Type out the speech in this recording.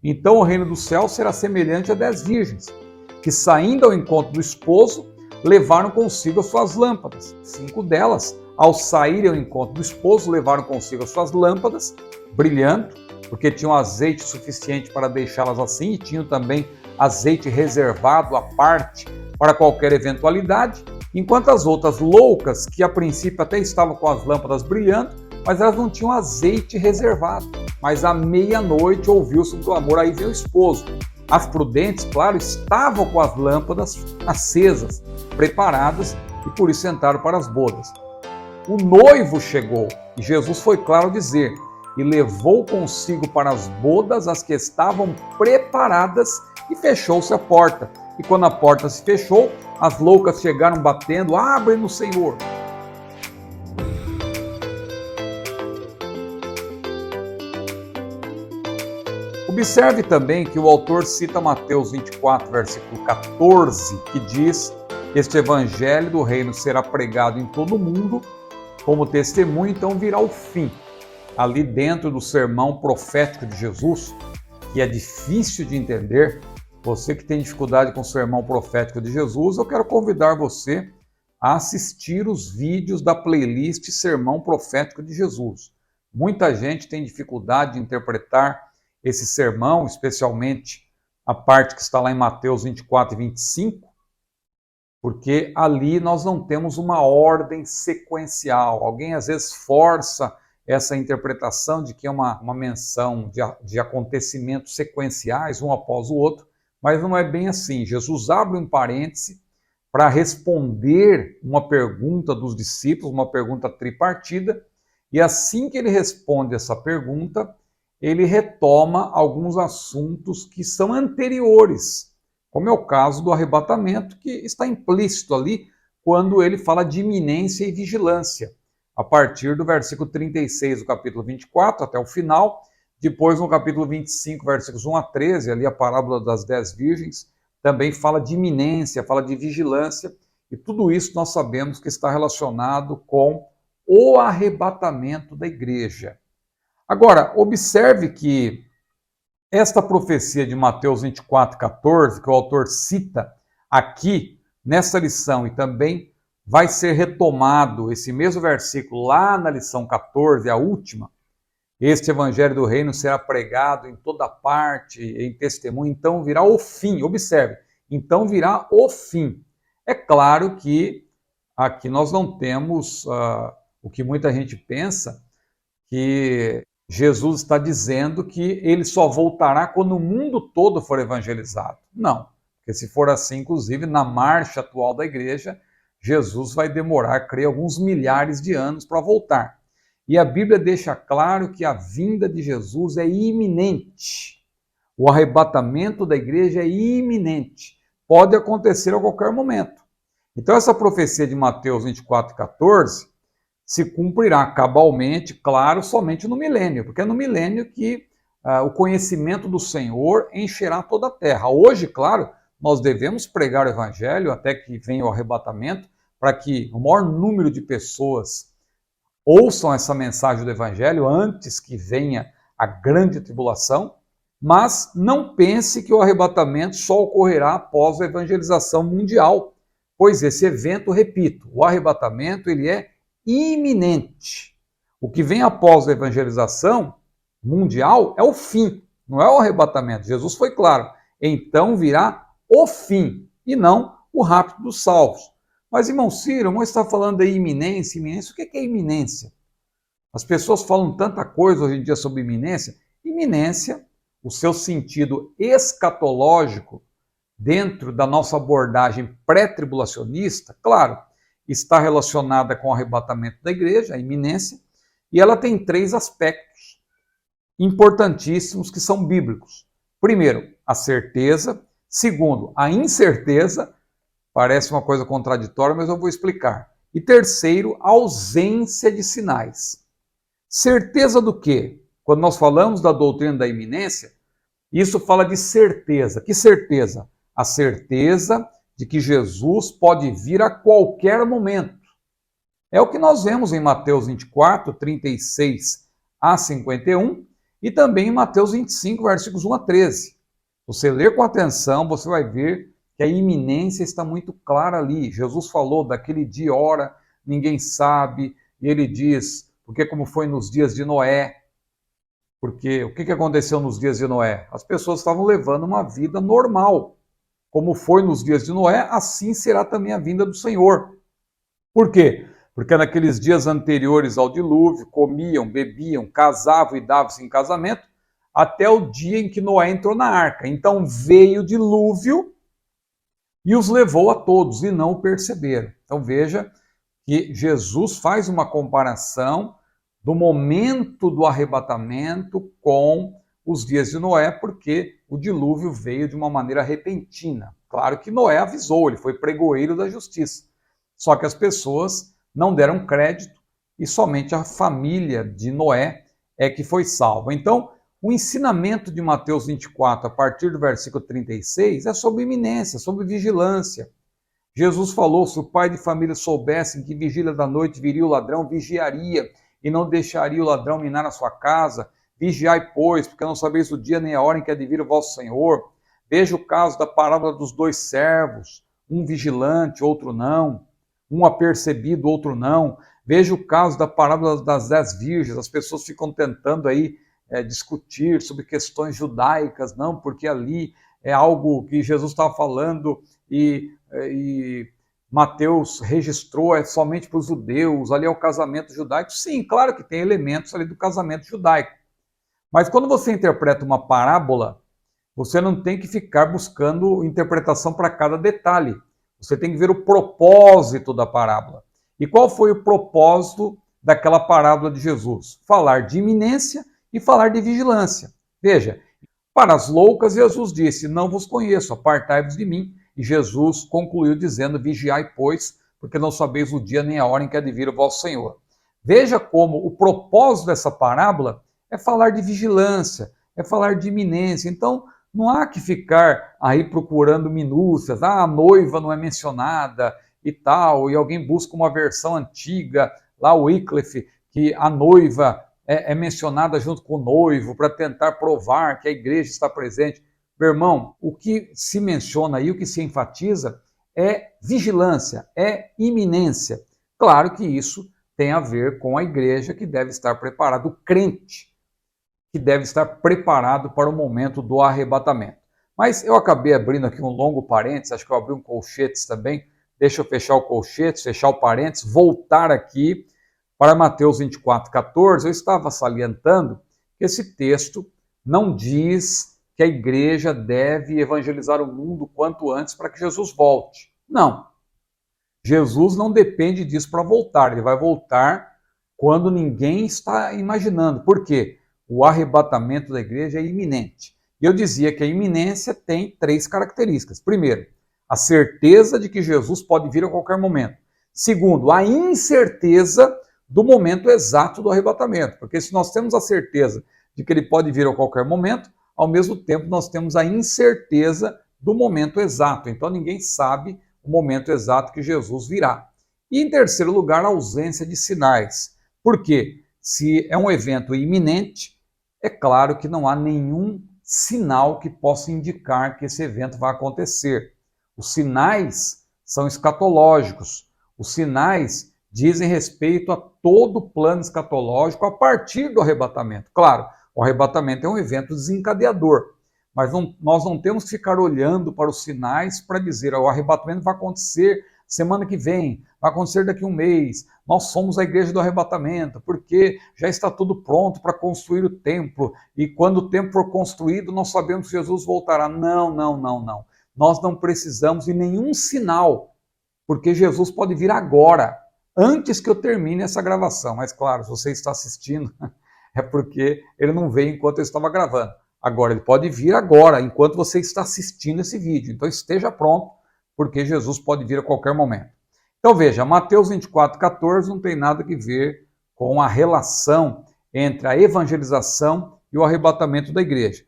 Então o reino do céu será semelhante a 10 virgens, que saindo ao encontro do esposo, levaram consigo as suas lâmpadas. 5 delas, ao saírem ao encontro do esposo, levaram consigo as suas lâmpadas, brilhando, porque tinham azeite suficiente para deixá-las assim, e tinham também azeite reservado à parte para qualquer eventualidade, enquanto as outras loucas, que a princípio até estavam com as lâmpadas brilhando, mas elas não tinham azeite reservado. Mas à meia-noite ouviu-se um clamor, aí veio o esposo. As prudentes, claro, estavam com as lâmpadas acesas, preparadas, e por isso entraram para as bodas. O noivo chegou, e Jesus foi claro dizer, e levou consigo para as bodas as que estavam preparadas, e fechou-se a porta. E quando a porta se fechou, as loucas chegaram batendo, abre-nos, Senhor. Observe também que o autor cita Mateus 24, versículo 14, que diz: este evangelho do reino será pregado em todo o mundo como testemunho, então virá o fim. Ali dentro do sermão profético de Jesus, que é difícil de entender, você que tem dificuldade com o sermão profético de Jesus, eu quero convidar você a assistir os vídeos da playlist Sermão Profético de Jesus. Muita gente tem dificuldade de interpretar esse sermão, especialmente a parte que está lá em Mateus 24 e 25, porque ali nós não temos uma ordem sequencial. Alguém às vezes força essa interpretação de que é uma menção de acontecimentos sequenciais, um após o outro, mas não é bem assim. Jesus abre um parêntese para responder uma pergunta dos discípulos, uma pergunta tripartida, e assim que ele responde essa pergunta, ele retoma alguns assuntos que são anteriores, como é o caso do arrebatamento, que está implícito ali quando ele fala de iminência e vigilância, a partir do versículo 36 do capítulo 24 até o final. Depois, no capítulo 25, versículos 1 a 13, ali a parábola das 10 virgens, também fala de iminência, fala de vigilância, e tudo isso nós sabemos que está relacionado com o arrebatamento da igreja. Agora, observe que esta profecia de Mateus 24, 14, que o autor cita aqui nessa lição, e também vai ser retomado esse mesmo versículo lá na lição 14, a última, este evangelho do reino será pregado em toda parte, em testemunho, então virá o fim. Observe, então virá o fim. É claro que aqui nós não temos o que muita gente pensa, que Jesus está dizendo que ele só voltará quando o mundo todo for evangelizado. Não, porque se for assim, inclusive, na marcha atual da igreja, Jesus vai demorar, creio, alguns milhares de anos para voltar. E a Bíblia deixa claro que a vinda de Jesus é iminente. O arrebatamento da igreja é iminente. Pode acontecer a qualquer momento. Então essa profecia de Mateus 24, 14 se cumprirá cabalmente, claro, somente no milênio, porque é no milênio que o conhecimento do Senhor encherá toda a terra. Hoje, claro, nós devemos pregar o evangelho até que venha o arrebatamento, para que o maior número de pessoas ouçam essa mensagem do evangelho antes que venha a grande tribulação, mas não pense que o arrebatamento só ocorrerá após a evangelização mundial, pois esse evento, repito, o arrebatamento ele é iminente. O que vem após a evangelização mundial é o fim, não é o arrebatamento. Jesus foi claro, então virá o fim, e não o rapto dos salvos. Mas, irmão Ciro, o irmão está falando aí iminência, iminência. O que é iminência? As pessoas falam tanta coisa hoje em dia sobre iminência. Iminência, o seu sentido escatológico, dentro da nossa abordagem pré-tribulacionista, claro, está relacionada com o arrebatamento da igreja, a iminência, e ela tem 3 aspectos importantíssimos que são bíblicos. Primeiro, a certeza. Segundo, a incerteza. Parece uma coisa contraditória, mas eu vou explicar. E terceiro, a ausência de sinais. Certeza do quê? Quando nós falamos da doutrina da iminência, isso fala de certeza. Que certeza? A certeza de que Jesus pode vir a qualquer momento. É o que nós vemos em Mateus 24, 36 a 51, e também em Mateus 25, versículos 1 a 13. Você ler com atenção, você vai ver que a iminência está muito clara ali. Jesus falou daquele dia e hora, ninguém sabe, e ele diz, porque como foi nos dias de Noé, porque o que aconteceu nos dias de Noé? As pessoas estavam levando uma vida normal. Como foi nos dias de Noé, assim será também a vinda do Senhor. Por quê? Porque naqueles dias anteriores ao dilúvio, comiam, bebiam, casavam e davam-se em casamento, até o dia em que Noé entrou na arca. Então veio o dilúvio e os levou a todos, e não o perceberam. Então veja que Jesus faz uma comparação do momento do arrebatamento com os dias de Noé, porque o dilúvio veio de uma maneira repentina. Claro que Noé avisou, ele foi pregoeiro da justiça. Só que as pessoas não deram crédito e somente a família de Noé é que foi salva. Então, o ensinamento de Mateus 24, a partir do versículo 36, é sobre iminência, sobre vigilância. Jesus falou, se o pai de família soubesse em que vigília da noite viria o ladrão, vigiaria e não deixaria o ladrão minar a sua casa. Vigiai, pois, porque não sabeis o dia nem a hora em que há de vir o vosso Senhor. Veja o caso da parábola dos dois servos, um vigilante, outro não, um apercebido, outro não. Veja o caso da parábola das 10 virgens, as pessoas ficam tentando aí discutir sobre questões judaicas, não, porque ali é algo que Jesus estava falando e Mateus registrou, é somente para os judeus, ali é o casamento judaico. Sim, claro que tem elementos ali do casamento judaico. Mas quando você interpreta uma parábola, você não tem que ficar buscando interpretação para cada detalhe. Você tem que ver o propósito da parábola. E qual foi o propósito daquela parábola de Jesus? Falar de iminência e falar de vigilância. Veja, para as loucas, Jesus disse, não vos conheço, apartai-vos de mim. E Jesus concluiu dizendo, vigiai, pois, porque não sabeis o dia nem a hora em que há de vir o vosso Senhor. Veja como o propósito dessa parábola é falar de vigilância, é falar de iminência. Então, não há que ficar aí procurando minúcias, a noiva não é mencionada e tal, e alguém busca uma versão antiga, lá o Wycliffe, que a noiva é mencionada junto com o noivo para tentar provar que a igreja está presente. Meu irmão, o que se menciona aí, o que se enfatiza é vigilância, é iminência. Claro que isso tem a ver com a igreja que deve estar preparada, o crente que deve estar preparado para o momento do arrebatamento. Mas eu acabei abrindo aqui um longo parênteses, acho que eu abri um colchetes também. Deixa eu fechar o colchetes, fechar o parênteses, voltar aqui para Mateus 24, 14. Eu estava salientando que esse texto não diz que a igreja deve evangelizar o mundo quanto antes para que Jesus volte. Não. Jesus não depende disso para voltar. Ele vai voltar quando ninguém está imaginando. Por quê? O arrebatamento da igreja é iminente. E eu dizia que a iminência tem 3 características. Primeiro, a certeza de que Jesus pode vir a qualquer momento. Segundo, a incerteza do momento exato do arrebatamento. Porque se nós temos a certeza de que ele pode vir a qualquer momento, ao mesmo tempo nós temos a incerteza do momento exato. Então ninguém sabe o momento exato que Jesus virá. E em terceiro lugar, a ausência de sinais. Por quê? Se é um evento iminente, é claro que não há nenhum sinal que possa indicar que esse evento vai acontecer. Os sinais são escatológicos. Os sinais dizem respeito a todo o plano escatológico a partir do arrebatamento. Claro, o arrebatamento é um evento desencadeador, mas nós não temos que ficar olhando para os sinais para dizer o arrebatamento vai acontecer semana que vem, vai acontecer daqui a um mês, nós somos a igreja do arrebatamento, porque já está tudo pronto para construir o templo, e quando o templo for construído, nós sabemos que Jesus voltará. Não, não, não, não. Nós não precisamos de nenhum sinal, porque Jesus pode vir agora, antes que eu termine essa gravação. Mas claro, se você está assistindo, é porque ele não veio enquanto eu estava gravando. Agora, ele pode vir agora, enquanto você está assistindo esse vídeo. Então esteja pronto, porque Jesus pode vir a qualquer momento. Então veja, Mateus 24, 14 não tem nada a ver com a relação entre a evangelização e o arrebatamento da igreja.